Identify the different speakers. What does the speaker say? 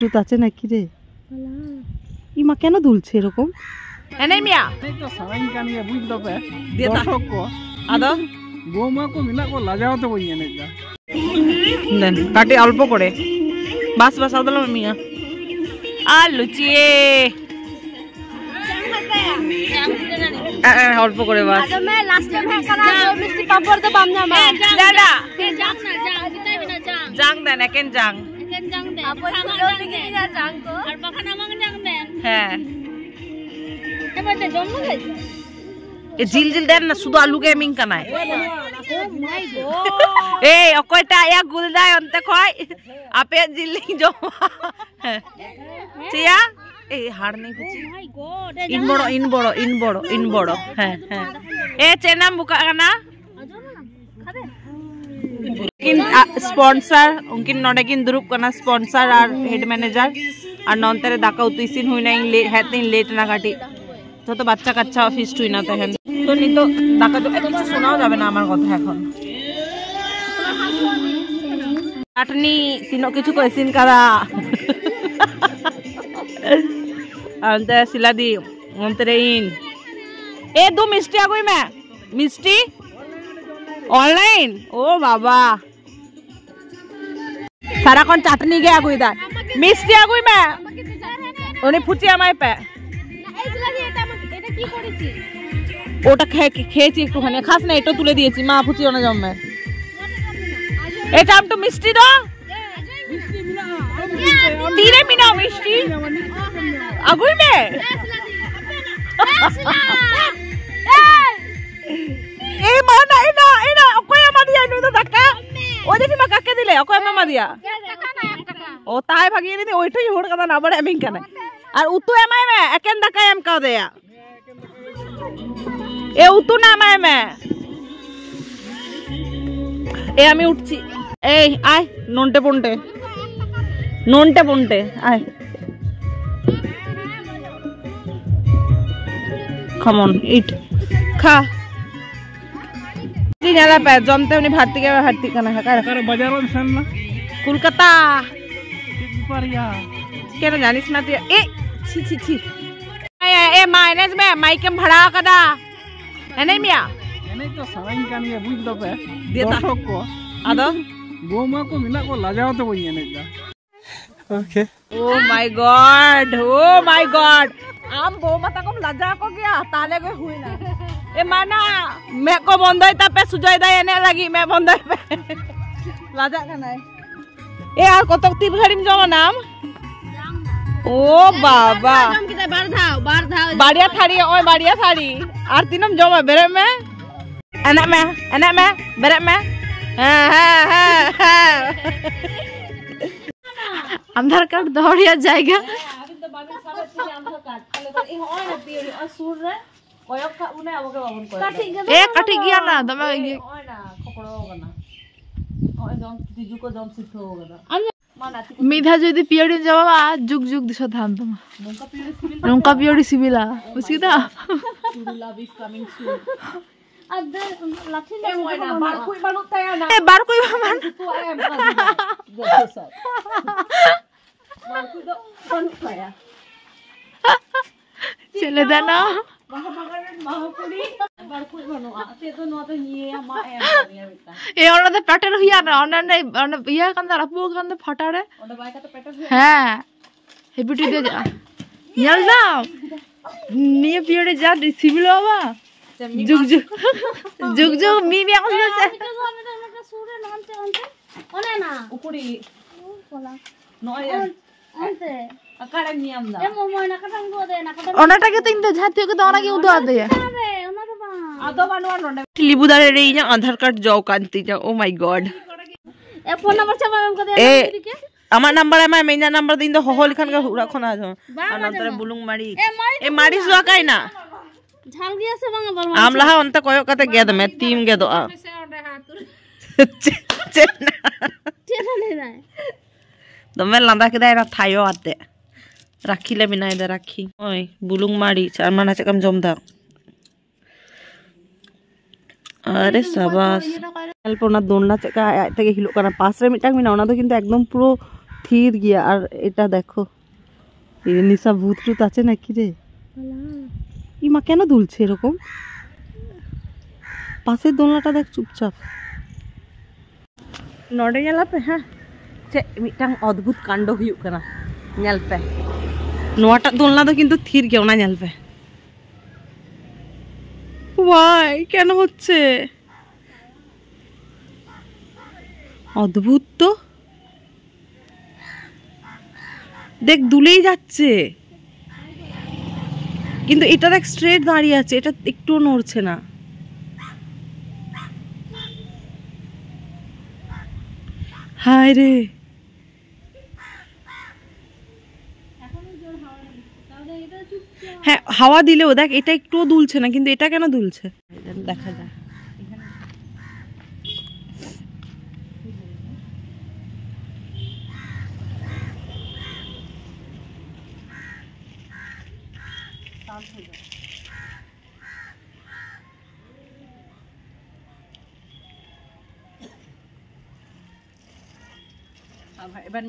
Speaker 1: ভূত আছে নাকি রে ইমা কেন দুলছে এরকম এনে মিয়া
Speaker 2: এই তো সারাইন কান গে বুঝ দপে
Speaker 1: দিয়া
Speaker 2: দর্শক কো
Speaker 1: আদো
Speaker 2: বৌমা কো মিনা কো লাজাও তো বই এনে যা
Speaker 1: দেন কাটি অল্প করে বাস বাস আদলো মিয়া আলু চিয়ে অল্প করে বাস
Speaker 3: আদো মে লাস্ট টাইম হ্যাঁ করা মিষ্টি পাপড় তো বাম না মা
Speaker 1: দাদা
Speaker 3: জাং না জাং দিতে বিনা জাং
Speaker 1: জাং দেন একেন জাং
Speaker 3: জাং দে আপন ফুলো দিকে না জাং কো আর পাখানা মাং জাং দেন
Speaker 1: হ্যাঁ
Speaker 3: এবারে জন্ম গেছে
Speaker 1: এ জিল জিল দেন না শুধু আলু কে মিং কানায়
Speaker 3: ও মাই গড
Speaker 1: এই অকয়টা ইয়া গুলদায় অন্তে কয় আপে জিল জমা চিয়া এই হাড় নেই বুঝি
Speaker 3: মাই গড
Speaker 1: ইন বড় হ্যাঁ হ্যাঁ এ চেনাম বুকা কানা किन स्पॉन्सर उनकिन नोडे किन दुरुप करना स्पॉन्सर और हेड मैनेजर और नॉन तेरे दाका उतुइसिन हुई ना लेट है तीन लेट ना काटी तो बच्चा कच्चा ऑफिस हुई ना तहन तो नहीं तो दाका जो কিছু শোনাও যাবে না আমার কথা এখন চাটনি তিনো কিছু কইছিন কারা अंते सिलादी अंतरे इन ए दो मिस्टी आगोई मैं मिस्टी ऑनलाइन ओ बाबा सारा कौन चाटनी गया आगोई दा मिस्टी आगोई मैं उन्हें पूछी हमारे पे ওটা খেয়েছি একটুখানি খাস না এটা তুলে দিয়েছি মা পুচি না জমে এটা একটু মিষ্টি দাও तीरे मिना मिष्टी अगुई में ए माना एना ओकोय मा दिया नु तो धक्का ओ देखि मा काके दिले ओकोय मा दिया ओ ताय भागी नि ओइठई होड़ कदा ना बड़े मिन कने और उतु एमाय में एकेन धक्का एम का देया ए उतु ना माय में ए আমি উঠছি এই আয় নন্টে পন্টে नोंटे पुंटे आए come on eat खा जी न्याला पे जमते उन्हें भारती करना है
Speaker 2: कर बाजारों में सन ना
Speaker 1: कोलकाता
Speaker 2: परिया
Speaker 1: क्या ना जानिस ना तिया ए छी ए माइनस में माइक में भड़ा कदा है नहीं मिया
Speaker 2: नहीं तो साराइन कान गे बुझ दपे
Speaker 1: देता
Speaker 2: दर्शक को
Speaker 1: आदो
Speaker 2: बौमा को मिना को लाजाओ तो बई एने जा ओके
Speaker 1: ओ माय गॉड आम बो माता को लजा को गया ताले को हुई ना ए माना मैं को बंदई ता पे सुजय दा एने लगी मैं बंदई पे लजा का नहीं ए यार कत तीर घड़ी में जमा नाम ओ बाबा
Speaker 3: हम किते बार धाव
Speaker 1: बाड़िया थाड़ी ओए बाड़िया थाड़ी और तीनम जमा बेरे में एना में बेरे में हां
Speaker 3: आधार कार्ड दौड़िया जाएगा
Speaker 1: ए कटी गया ना दमे
Speaker 3: मिधा যদি পিওরি যাওয়া যুগ যুগ দিছ ধান তোমা নৌকা puree সিবিলা বুঝিদা ada laksi
Speaker 1: bar kuy man चले दाना ए ओना तो पैटर हुआ ना ओना ने इया कंदा रपु कंदा फटारे हां हेबिटी दे जा चल ना निये पियोरे जा सिविल बाबा जुग मी ako sa
Speaker 3: sure nante one na
Speaker 1: ukuri
Speaker 3: pola
Speaker 1: noy
Speaker 3: ante
Speaker 1: akara niyam da
Speaker 3: e momo na katang go de na katang
Speaker 1: onata ke tin jati ke ona ke udo ade
Speaker 3: are ona to ba
Speaker 1: ado banwa nonde libudare re nya aadhar card jaw kanti ja oh my god
Speaker 3: e phone number chaba mem ko de
Speaker 1: ke আমার number আমার মেইনা number দিন তো হল খান কা হুরা খনা আছো আর নন্তরে বুলুং মারি এ মারি জুয়া কাই না
Speaker 3: ঝাল গিয়াছে বাংলা বল
Speaker 1: আমলা হা অন্তে কয় কাতে গেদ মে টিম গেদ আ চেনা নাই দমে লান্দা কে দাইরা থাইও আতে রাখিলে বিনা এদে রাখি ওই বুলুং মারি চার মানা চেকাম জমদা আরে সাবাস হেল্পনা দোননা চেকা থেকে হিলো কানা পাঁচ রে মিটাং মিনা ওনা তো কিন্তু একদম পুরো
Speaker 4: থির গিয়া। আর এটা দেখো এর নিশা ভূত টুত আছে নাকি রে? ইমা কেন দুলছে এরকম? পাশের দোলনাটা দেখ চুপচাপ। নড়ে ᱧᱮᱞᱟᱯᱮ ᱦᱮᱸ ᱪᱮᱫ ᱢᱤᱫᱴᱟᱝ অদ্ভুত কাণ্ড ᱦᱩᱭᱩᱜ ᱠᱟᱱᱟ ᱧᱮᱞ ᱯᱮ ᱱᱚᱣᱟᱴᱟᱜ ᱫᱳলনা ᱫᱚ কিন্তু ᱛᱷᱤᱨ ᱜᱮᱭᱟ ᱚᱱᱟ ᱧᱮᱞ ᱯᱮ ওয়াই কেন হচ্ছে অদ্ভুত তো দেখ দুলেই যাচ্ছে কিন্তু এটা দেখ স্ট্রেট দাঁড়িয়ে আছে এটা একটুও নড়ছে না হায় রে হ্যাঁ হাওয়া দিলেও দেখ এটা একটুও দুলছে না কিন্তু এটা কেন দুলছে দেখা যায় এবার